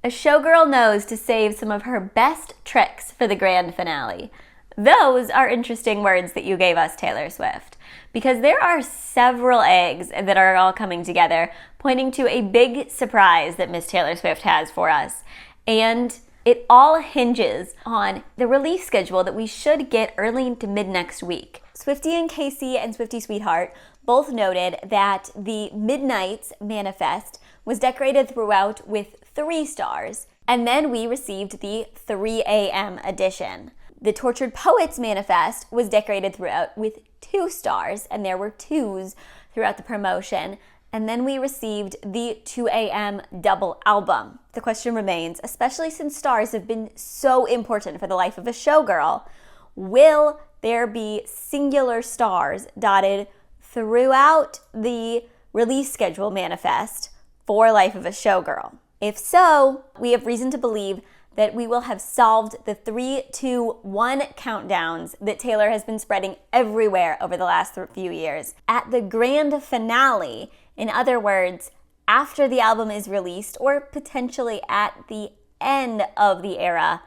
A showgirl knows to save some of her best tricks for the grand finale. Those are interesting words that you gave us, Taylor Swift, because there are several eggs that are all coming together, pointing to a big surprise that Miss Taylor Swift has for us. And it all hinges on the release schedule that we should get early into mid-next week. Swiftie and Casey and Swiftie Sweetheart both noted that the Midnight's manifest was decorated throughout with 3 stars, and then we received the 3 a.m. edition. The Tortured Poets manifest was decorated throughout with 2 stars, and there were 2s throughout the promotion. And then we received the 2 a.m. double album. The question remains, especially since stars have been so important for the life of a showgirl, will there be singular stars dotted throughout the release schedule manifest for Life of a Showgirl? If so, we have reason to believe that we will have solved the 3, 2, 1 countdowns that Taylor has been spreading everywhere over the last few years. At the grand finale, in other words, after the album is released, or potentially at the end of the era,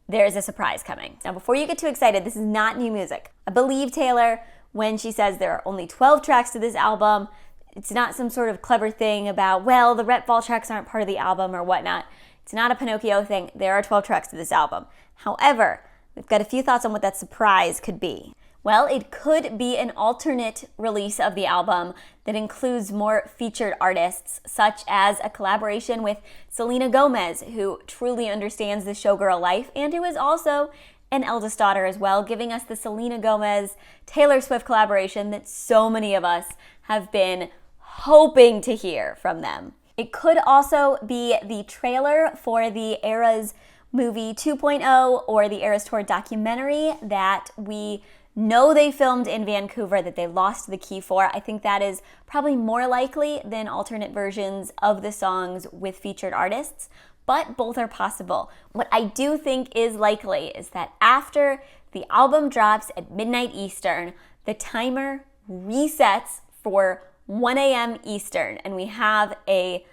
there's a surprise coming. Now, before you get too excited, this is not new music. I believe Taylor when she says there are only 12 tracks to this album. It's not some sort of clever thing about, well, the Rhett Fall tracks aren't part of the album or whatnot. It's not a Pinocchio thing. There are 12 tracks to this album. However, we've got a few thoughts on what that surprise could be. Well, it could be an alternate release of the album that includes more featured artists, such as a collaboration with Selena Gomez, who truly understands the showgirl life and who is also an eldest daughter as well, giving us the Selena Gomez-Taylor Swift collaboration that so many of us have been hoping to hear from them. It could also be the trailer for the Eras movie 2.0 or the Eras Tour documentary that we know they filmed in Vancouver that they lost the key for. I think that is probably more likely than alternate versions of the songs with featured artists, but both are possible. What I do think is likely is that after the album drops at midnight Eastern, the timer resets for 1 a.m. Eastern, and we have a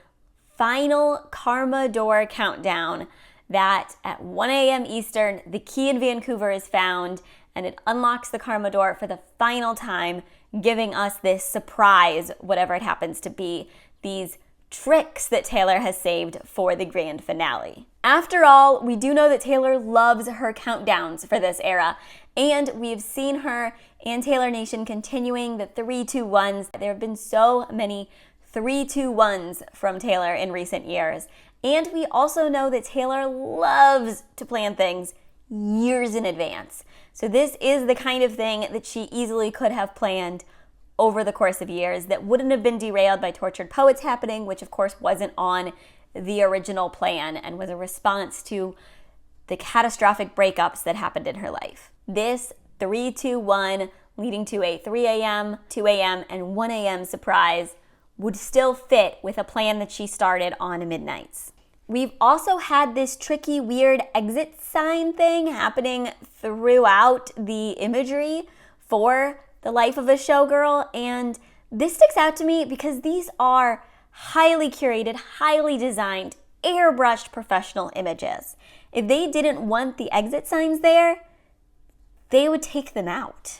final Karma Door countdown that at 1 a.m. Eastern, the key in Vancouver is found, and it unlocks the Karma Door for the final time, giving us this surprise, whatever it happens to be, these tricks that Taylor has saved for the grand finale. After all, we do know that Taylor loves her countdowns for this era, and we've seen her and Taylor Nation continuing the 3, 2, 1s. There have been so many 3, 2, 1s from Taylor in recent years. And we also know that Taylor loves to plan things years in advance. So this is the kind of thing that she easily could have planned over the course of years that wouldn't have been derailed by Tortured Poets happening, which of course wasn't on the original plan and was a response to the catastrophic breakups that happened in her life. This 3, 2, 1 leading to a 3 a.m., 2 a.m., and 1 a.m. surprise would still fit with a plan that she started on Midnights. We've also had this tricky, weird exit sign thing happening throughout the imagery for the Life of a Showgirl, and this sticks out to me because these are highly curated, highly designed, airbrushed professional images. If they didn't want the exit signs there, they would take them out.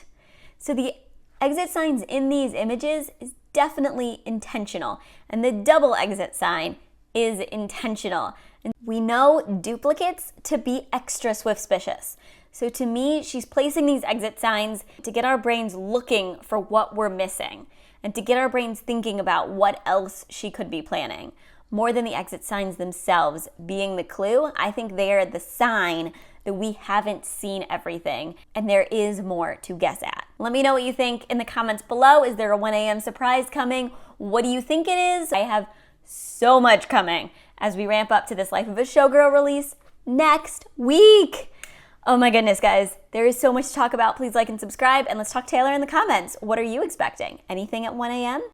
So the exit signs in these images is definitely intentional, and the double exit sign is intentional. And we know duplicates to be extra Swift-spicious. So to me, she's placing these exit signs to get our brains looking for what we're missing and to get our brains thinking about what else she could be planning. More than the exit signs themselves being the clue, I think they are the sign that we haven't seen everything and there is more to guess at. Let me know what you think in the comments below. Is there a 1 a.m. surprise coming? What do you think it is? I have so much coming as we ramp up to this Life of a Showgirl release next week. Oh my goodness, guys. There is so much to talk about. Please like and subscribe, and let's talk Taylor in the comments. What are you expecting? Anything at 1 a.m.?